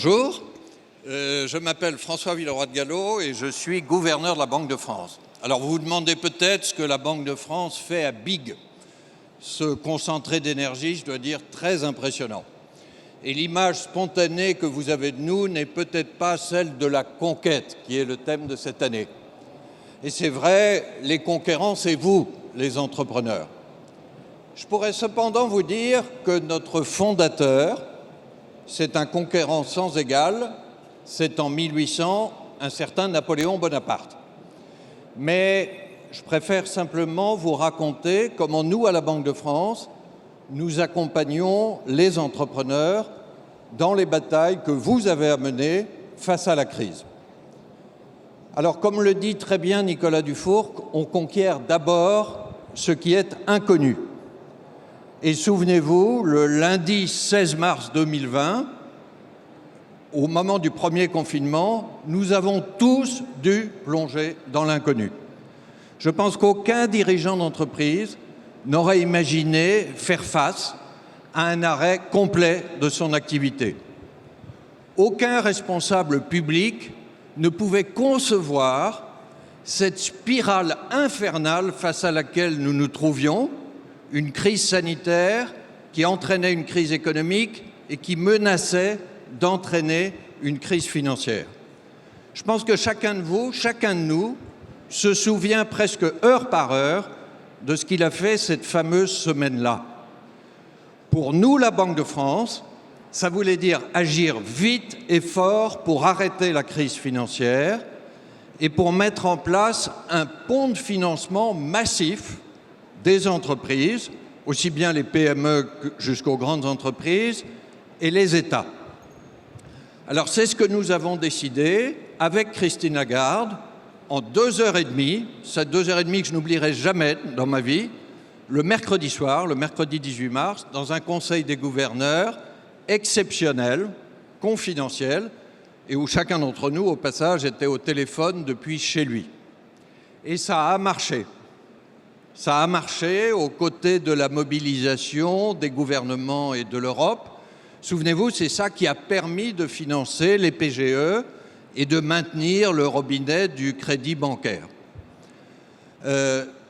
bonjour, je m'appelle François Villeroy de Galhau et je suis gouverneur de la Banque de France. Alors vous vous demandez peut-être ce que la Banque de France fait à Big. Ce concentré d'énergie, je dois dire, très impressionnant. Et l'image spontanée que vous avez de nous n'est peut-être pas celle de la conquête, qui est le thème de cette année. Et c'est vrai, les conquérants, c'est vous, les entrepreneurs. Je pourrais cependant vous dire que notre fondateur, c'est un conquérant sans égal, c'est en 1800 un certain Napoléon Bonaparte. Mais je préfère simplement vous raconter comment nous, à la Banque de France, nous accompagnons les entrepreneurs dans les batailles que vous avez à mener face à la crise. Alors, comme le dit très bien Nicolas Dufourcq, on conquiert d'abord ce qui est inconnu. Et souvenez-vous, le lundi 16 mars 2020, au moment du premier confinement, nous avons tous dû plonger dans l'inconnu. Je pense qu'aucun dirigeant d'entreprise n'aurait imaginé faire face à un arrêt complet de son activité. Aucun responsable public ne pouvait concevoir cette spirale infernale face à laquelle nous nous trouvions, une crise sanitaire qui entraînait une crise économique et qui menaçait d'entraîner une crise financière. Je pense que chacun de vous, chacun de nous, se souvient presque heure par heure de ce qu'il a fait cette fameuse semaine-là. Pour nous, la Banque de France, ça voulait dire agir vite et fort pour arrêter la crise financière et pour mettre en place un pont de financement massif des entreprises, aussi bien les PME jusqu'aux grandes entreprises, et les États. Alors c'est ce que nous avons décidé avec Christine Lagarde en 2h30, cette 2h30 que je n'oublierai jamais dans ma vie, le mercredi soir, le mercredi 18 mars, dans un conseil des gouverneurs exceptionnel, confidentiel, et où chacun d'entre nous, au passage, était au téléphone depuis chez lui. Et ça a marché. Ça a marché aux côtés de la mobilisation des gouvernements et de l'Europe. Souvenez-vous, c'est ça qui a permis de financer les PGE et de maintenir le robinet du crédit bancaire.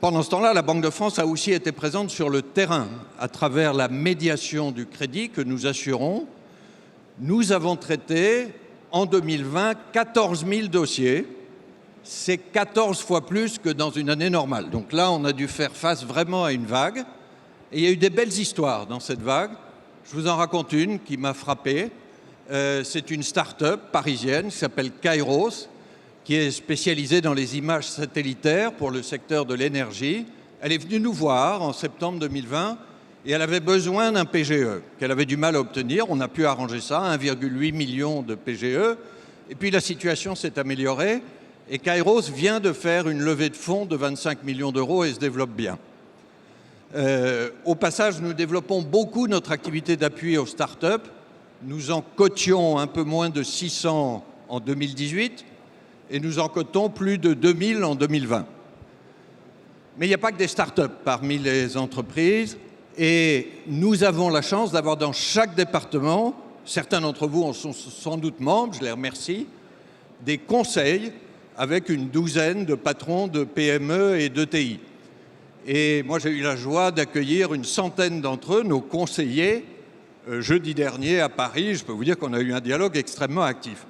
Pendant ce temps-là, la Banque de France a aussi été présente sur le terrain à travers la médiation du crédit que nous assurons. Nous avons traité en 2020 14 000 dossiers. C'est 14 fois plus que dans une année normale. Donc là, on a dû faire face vraiment à une vague. Et il y a eu des belles histoires dans cette vague. Je vous en raconte une qui m'a frappé. C'est une start-up parisienne qui s'appelle Kairos, qui est spécialisée dans les images satellitaires pour le secteur de l'énergie. Elle est venue nous voir en septembre 2020 et elle avait besoin d'un PGE qu'elle avait du mal à obtenir. On a pu arranger ça, 1,8 million de PGE. Et puis la situation s'est améliorée. Et Kairos vient de faire une levée de fonds de 25 millions d'euros et se développe bien. Au passage, nous développons beaucoup notre activité d'appui aux startups. Nous en cotions un peu moins de 600 en 2018 et nous en cotons plus de 2000 en 2020. Mais il n'y a pas que des startups parmi les entreprises et nous avons la chance d'avoir dans chaque département, certains d'entre vous en sont sans doute membres, je les remercie, des conseils avec une douzaine de patrons de PME et d'ETI. Et moi, j'ai eu la joie d'accueillir une centaine d'entre eux, nos conseillers, jeudi dernier à Paris. Je peux vous dire qu'on a eu un dialogue extrêmement actif.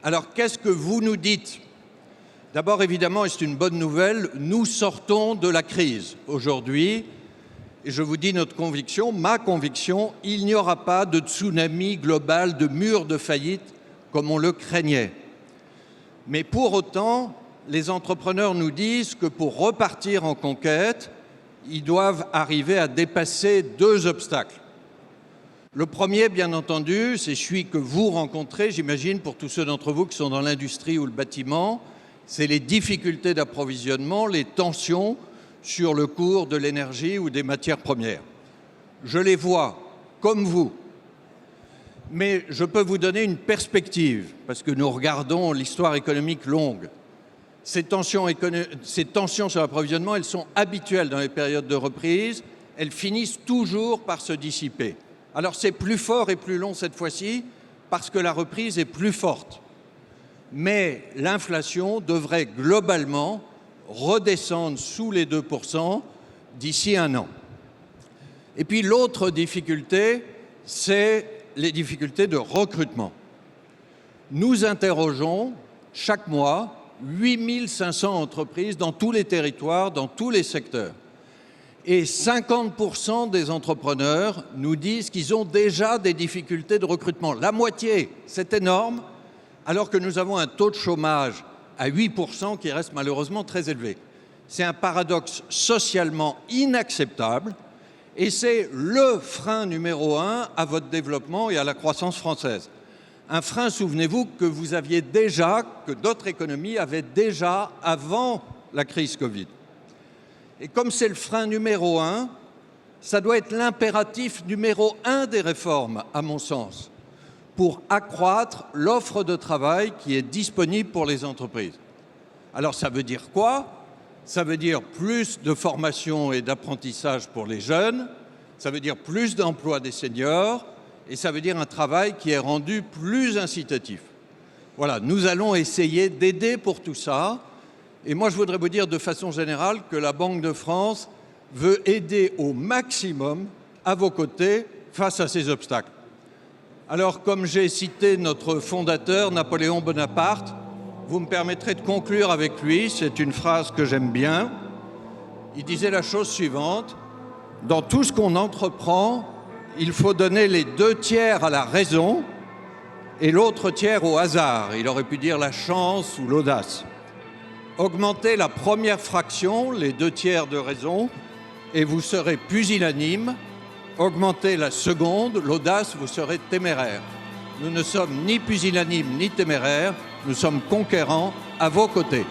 Alors, qu'est-ce que vous nous dites? D'abord, évidemment, et c'est une bonne nouvelle, nous sortons de la crise aujourd'hui. Et je vous dis notre conviction, ma conviction, il n'y aura pas de tsunami global, de mur de faillite comme on le craignait. Mais pour autant, les entrepreneurs nous disent que pour repartir en conquête, ils doivent arriver à dépasser deux obstacles. Le premier, bien entendu, c'est celui que vous rencontrez, j'imagine, pour tous ceux d'entre vous qui sont dans l'industrie ou le bâtiment, c'est les difficultés d'approvisionnement, les tensions sur le cours de l'énergie ou des matières premières. Je les vois, comme vous. Mais je peux vous donner une perspective, parce que nous regardons l'histoire économique longue. Ces tensions sur l'approvisionnement, elles sont habituelles dans les périodes de reprise, elles finissent toujours par se dissiper. Alors c'est plus fort et plus long cette fois-ci, parce que la reprise est plus forte. Mais l'inflation devrait globalement redescendre sous les 2% d'ici un an. Et puis l'autre difficulté, c'est les difficultés de recrutement. Nous interrogeons chaque mois 8500 entreprises dans tous les territoires, dans tous les secteurs. Et 50% des entrepreneurs nous disent qu'ils ont déjà des difficultés de recrutement. La moitié, c'est énorme, alors que nous avons un taux de chômage à 8% qui reste malheureusement très élevé. C'est un paradoxe socialement inacceptable et c'est le frein numéro 1 à votre développement et à la croissance française. Un frein, souvenez-vous, que vous aviez déjà, que d'autres économies avaient déjà avant la crise Covid. Et comme c'est le frein numéro 1, ça doit être l'impératif numéro 1 des réformes, à mon sens, pour accroître l'offre de travail qui est disponible pour les entreprises. Alors ça veut dire quoi? Ça veut dire plus de formation et d'apprentissage pour les jeunes, ça veut dire plus d'emploi des seniors, et ça veut dire un travail qui est rendu plus incitatif. Voilà, nous allons essayer d'aider pour tout ça. Et moi, je voudrais vous dire de façon générale que la Banque de France veut aider au maximum à vos côtés face à ces obstacles. Alors, comme j'ai cité notre fondateur, Napoléon Bonaparte, vous me permettrez de conclure avec lui. C'est une phrase que j'aime bien. Il disait la chose suivante: dans tout ce qu'on entreprend, il faut donner les 2 tiers à la raison et l'autre tiers au hasard. Il aurait pu dire la chance ou l'audace. Augmentez la première fraction, les 2 tiers de raison, et vous serez pusillanime. Augmentez la seconde, l'audace, vous serez téméraire. Nous ne sommes ni pusillanimes ni téméraires, nous sommes conquérants à vos côtés.